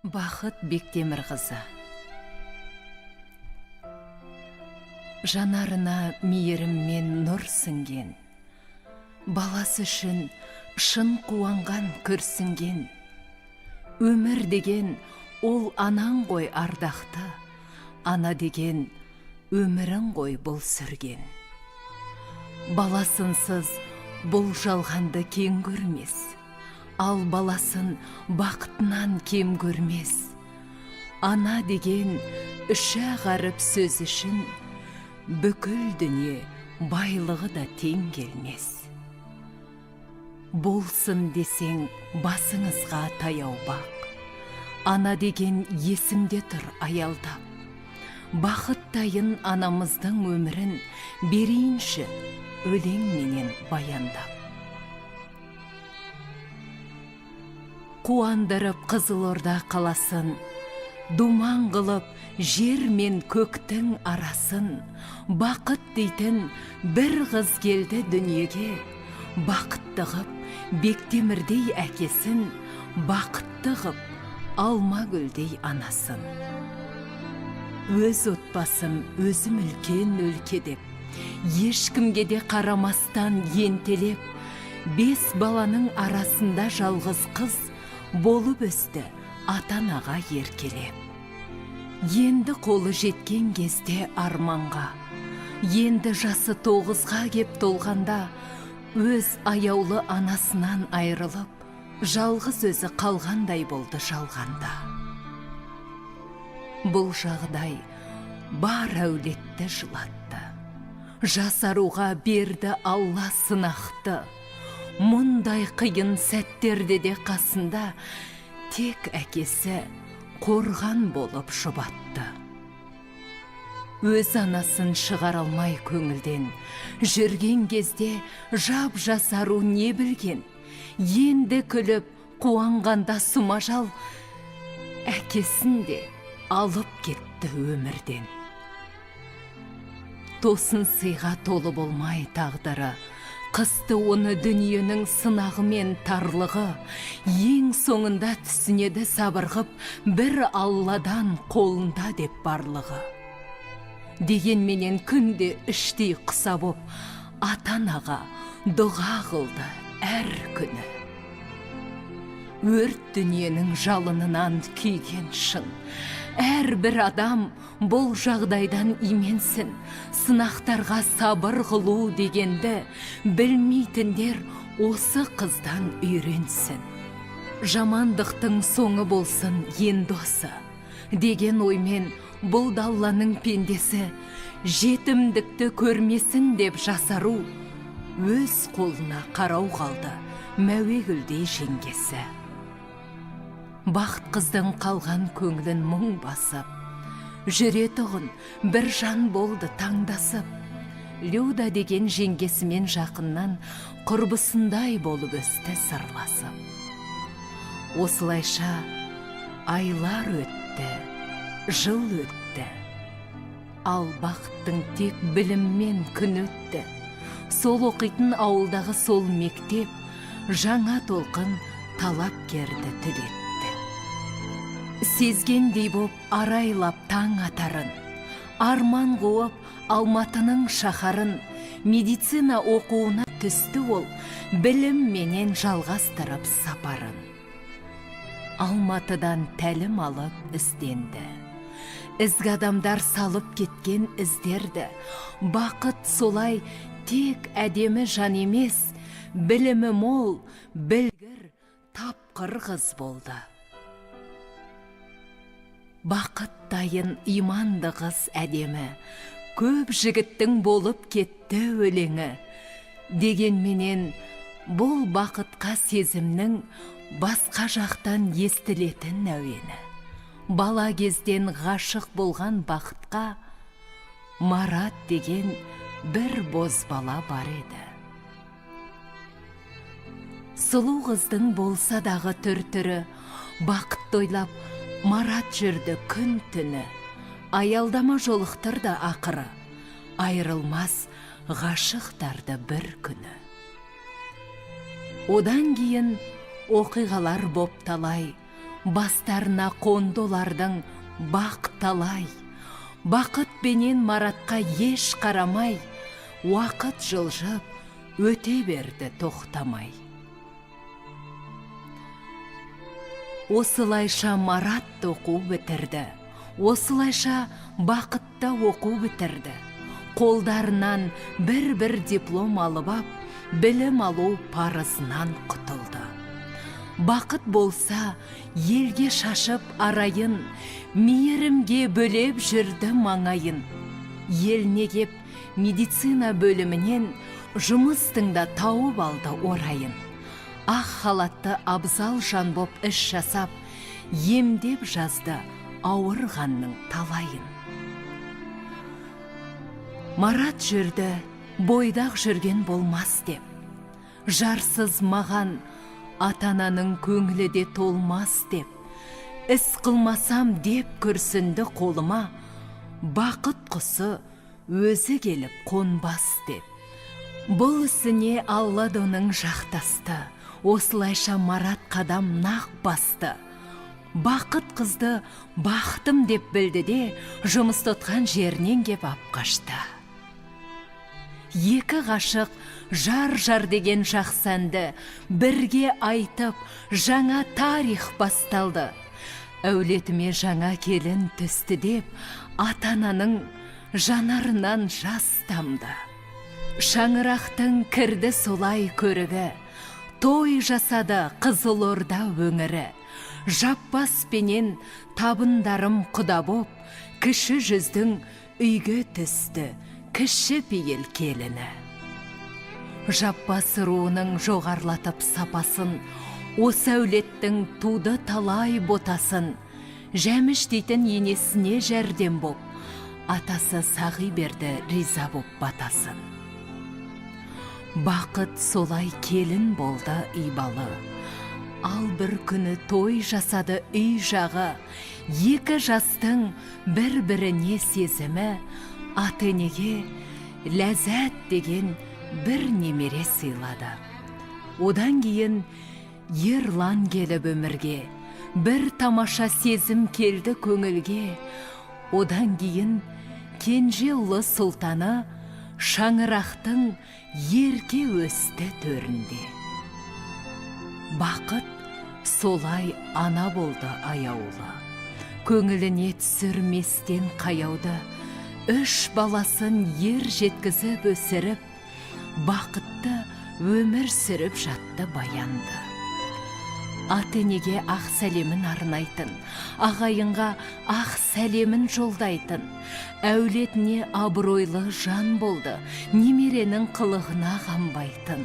Бақыт Бектемірқызы. Жанарына мейіріммен нұр сіңген, баласы үшін шын қуанған күрсінген. Өмір деген ол анаң ғой ардақты, ана деген өмірің ғой бұл сүрген. Баласынсыз бұл жалғанды кең көрмес, ал баласын бақытынан кем көрмес. Ана деген үші ғарып сөз үшін, бүкіл дүние байлығы да тең келмес. Болсын десең басыңызға таяу бақ, ана деген есімде тұр аялдап. Бақыттайын анамыздың өмірін берейінші өлеңменен баяндап. Қуандырып Қызылорда қаласын, думан қылып жер мен көктің арасын. Бақыт дейтін бір қыз келді дүниеге, бақытты ғып Бектемірдей әкесін, бақытты ғып Алмагүлдей анасын. Өз отбасым өзім үлкен өлке деп, ешкімге де қарамастан ентелеп, 5 баланың арасында жалғыз қыз болып өсті ата-анаға еркелеп. Енді қолы жеткен кезде арманға, енді жасы 9-ға кеп толғанда, өз аяулы анасынан айрылып, жалғыз өзі қалғандай болды жалғанда. Бұл жағдай бар әулетті жылатты, жасаруға берді Алла сынақты. Мұндай қиын сәттерде де қасында тек әкесі қорған болып жұбатты. Өз анасын шығар алмай көңілден, жүрген кезде жап-жасару не білген. Енді күліп қуанғанда сұмажал, әкесін де алып кетті өмірден. Тосын сыйға толы болмай тағдыры, қысты оны дүниенің сынағы мен тарлығы. Ең соңында түсінеді сабырғып, бір Алладан қолында деп барлығы. Дегенменен күнде іштей қыса боп, ата-анаға дұға қылды әр күні. Өрт дүниенің жалынынан күйген шын, әрбір адам бұл жағдайдан именсін. Сынақтарға сабыр қылу дегенді білмейтіндер осы қыздан үйренсін. Жамандықтың соңы болсын енді осы деген оймен бұл Алланың пендесі жетімдікті көрмесін деп жасару. Өз қолына қарау қалды Мәуегүлдей жеңгесі. Бақыт қыздың қалған көңілін мұң басып, жүретұғын бір жан болды таңдасып. Люда деген жеңгесімен жақыннан құрбысындай болып өсті сырласып. Осылайша айлар өтті, жыл өтті, ал бақыттың тек біліммен күн өтті. Сол оқитын ауылдағы сол мектеп жаңа толқын талапкерді түлетті. Сезгендей боп арайлап таң атарын, арман қуып Алматының шаһарын. Медицина оқуына түсті ол, білім менен жалғастырып сапарын. Алматыдан тәлім алып ізденді, ізгі адамдар салып кеткен іздерді. Бақыт солай тек әдемі жан емес, білімі мол, білгір, тапқыр қыз болды. Бақыттайын иманды қыз әдемі, көп жігіттің болып кетті өлеңі. Дегенменен бұл бақытқа сезімнің басқа жақтан естілетін әуені. Бала кезден ғашық болған бақытқа Марат деген бір бозбала бар еді. Сұлу қыздың болса дағы түр-түрі, бақыт ойлап Марат жүрді күн түні. Аялдама жолықтырды ақыры, айрылмас ғашықтарды бір күні. Одан кейін оқиғалар боп талай, бастарына қондолардың бақ талай. Бақыт бенен Маратқа еш қарамай, уақыт жылжып, өте берді тоқтамай. Осылайша Марат оқу бітірді. Осылайша бақытта оқу бітірді. Қолдарынан бір-бір диплом алып ап, білім алу парызынан құтылды. Бақыт болса, елге шашып арайын, мейірімге бөлеп жүрді маңайын. Еліне кеп медицина бөлімінен жұмыстың да тауып алды орайын. Ақ халатты абзал жан боп іс жасап, емдеп жазды ауырғанның талайын. Марат жүрді, бойдақ жүрген болмас деп. Жарсыз маған ата-ананың көңілі де толмас деп. Іс қылмасам деп күрсінді қолыма, бақыт құсы өзі келіп қонбас деп. Бұл ісіне Алла доның жақтасты. Осылайша Марат қадам нақ басты. Бақыт қызды бақтым деп білді де, жұмыс тұтқан жерінен кеп ап қашты. Екі ғашық жар деген жақсы әнді бірге айтып, жаңа тарих басталды. Әулетіме жаңа келін түсті деп, ата-ананың жанарынан жас тамды. Шаңырақтың кірді солай көрігі, той жасады Қызылорда өңірі. Жаппаспенен табындарым құда боп, кіші жүздің үйге түсті кіші пейіл келіні. Жаппас руының жоғарлатып сапасын, осы әулеттің туды талай ботасын, Жәміш дейтін енесіне жәрдем боп, атасы сағи берді риза боп батасын. Бақыт солай келін болды ибалы. Ал бір күні той жасады үй жағы, екі жастың бір-біріне сезімі, ата-енеге ләззат деген бір немере сыйлады. Одан кейін ерлан келіп өмірге, бір тамаша сезім келді көңілге. Одан кейін кенже ұлы сұлтаны шаңырақтың ерке өсті төрінде. Бақыт солай ана болды аяулы. Көңіліне түсірместен қаяуды, үш баласын ер жеткізіп өсіріп, бақытты өмір сүріп жатты баянды. Ата-енеге ақ сәлемін арнайтын, ағайынға ақ сәлемін жолдайтын, әулетіне абыройлы жан болды, немеренің қылығына қамбайтын.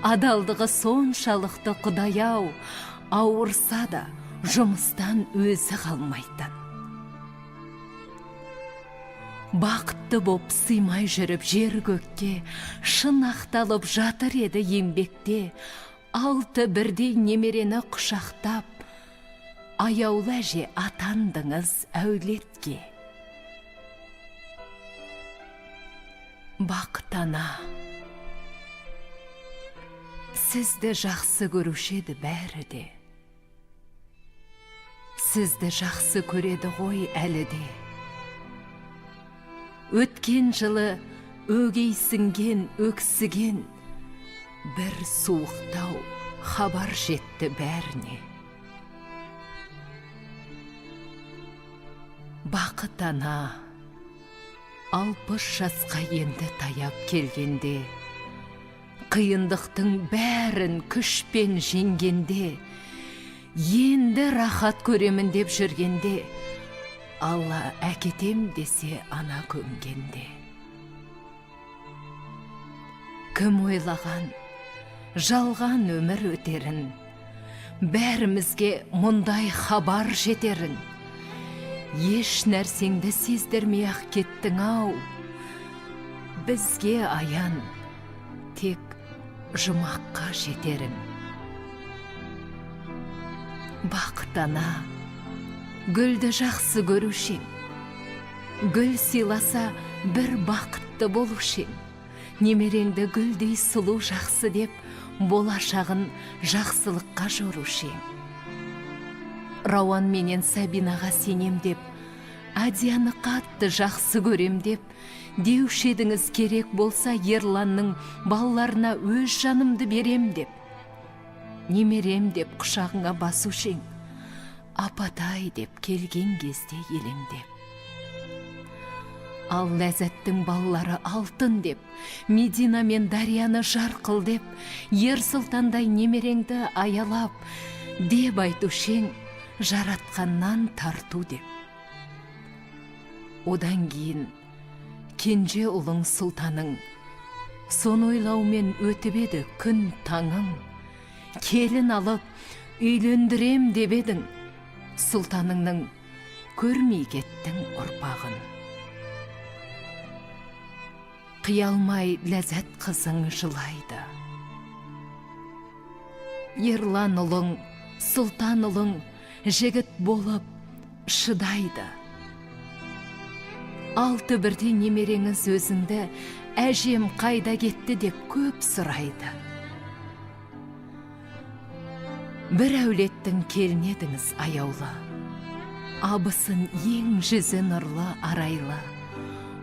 Адалдығы соншалықты Құдай-ау, ауырса да жұмыстан өзі қалмайтын. Бақытты боп сыймай жүріп жер көкке, шын ақталып жатыр еді еңбекте. 6 бірдей немерені құшақтап, аяулы әже атандыңыз әулетке. Бақыт ана, сізді жақсы көруші еді бәрі де. Сізді жақсы көреді ғой әлі де. Өткен жылы өгейсінген, өксіген, бір суықтау хабар жетті бәріне. Бақыт ана, 60 жасқа енді таяп келгенде, қиындықтың бәрін күшпен жеңгенде, енді рахат көремін деп жүргенде, Алла әкетем десе ана көмгенде. Кім ойлаған, жалған өмір өтерін, бәрімізге мұндай хабар жетерін. Еш нәрсеңді сездірмей ақ кеттің ау, бізге аян тек жұмаққа жетерін. Бақыт ана, гүлді жақсы көрушең, гүл сыйласа бір бақытты болушең. Немереңді гүлдей сұлу жақсы деп, болашағын жақсылыққа жорушең. Рауан менен Сабинаға сенем деп, Адияны қатты жақсы көрем деп, деуші едіңіз керек болса Ерланның балаларына өз жанымды берем деп. Немерем деп құшағыңа басушең, апатай деп келген кезде елеңдеп. Ал Ләззаттың балалары алтын деп, Медина мен Дарияны жарқыл деп, Ер Сұлтандай немереңді аялап, деп айтушең, жаратқаннан тарту деп. Одан кейін кенже ұлың Сұлтаның, сон ойлаумен өтіп еді күн таңың. Келін алып, үйлендірем деп едің, Сұлтаныңның көрмей кеттің ұрпағын. Қиялмай Ләззат қызың жылайды. Ерлан ұлың, Сұлтан ұлың жігіт болып шыдайды. 6 бірде немереңіз өзіңді әжем қайда кетті деп көп сұрайды. Бір әулеттің келінедіңіз аяулы, абысын ең жүзі нұрлы арайлы.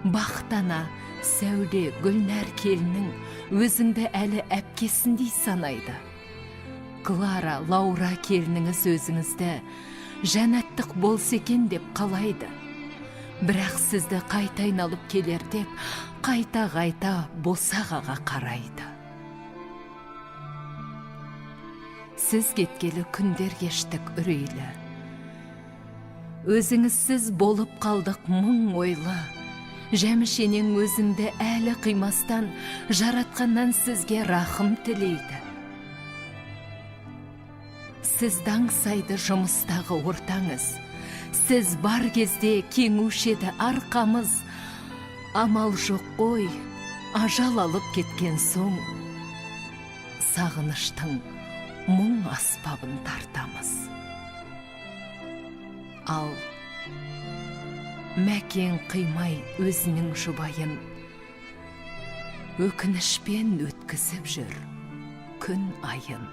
Бақтана сәуле Гүлнәр келінің өзіңді әлі әпкесіндей санайды. Клара, Лаура келініңіз өзіңізді жәнаттық болса екен деп қалайды. Бірақ сізді қайта айналып келер деп, қайта босағаға қарайды. Сіз кеткелі күндер кештік үрейлі. Өзіңізсіз болып қалдық мұң ойлы. Жәмішенең өзіңді әлі қимастан, жаратқаннан сізге рахым тілейді. Сіз даңсайды жұмыстағы ортаңыз. Сіз бар кезде кеңушеді арқамыз. Амал жоқ қой, ажал алып кеткен соң, сағыныштың мұң аспабын тартамыз. Ал мәкен қимай өзінің жұбайын өкінішпен өткізіп жүр күн айын.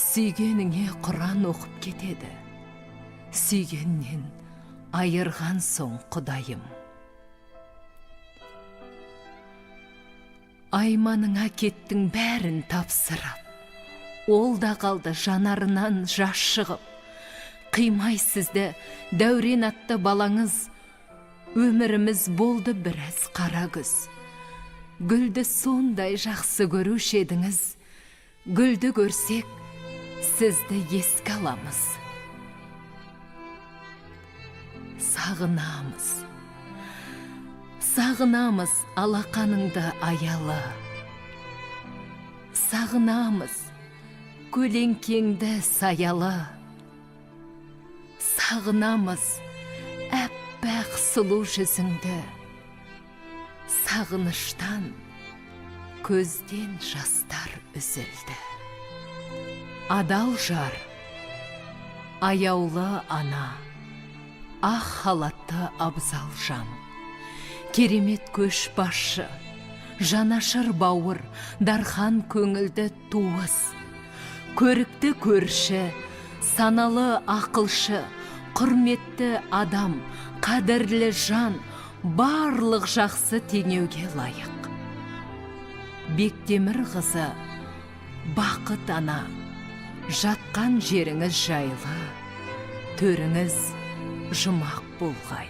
Сүйгеніңе Құран оқып кетеді, сүйгеннен айырған соң Құдайым. Айманыңа кеттің бәрін тапсырып, ол да қалды жанарынан жас шығып. Қимай сізді Дәурен атты балаңыз, өміріміз болды біраз қара күз. Гүлді сондай жақсы көруші едіңіз, гүлді көрсек, сізді еске аламыз. Сағынамыз алақаныңды аялы. Сағынамыз көлеңкеңді саялы. Сағынамыз әппақ сұлу жүзіңді. Сағыныштан көзден жастар үзілді. Адал жар, аяулы ана, ақ халатты абзал жан, керемет көшбасшы, жанашыр бауыр, дархан көңілді туыс, көрікті көрші, саналы ақылшы, құрметті адам, қадірлі жан, барлық жақсы теңеуге лайық. Бектемір қызы, бақыт ана, жатқан жеріңіз жайлы, төріңіз жұмақ болғай.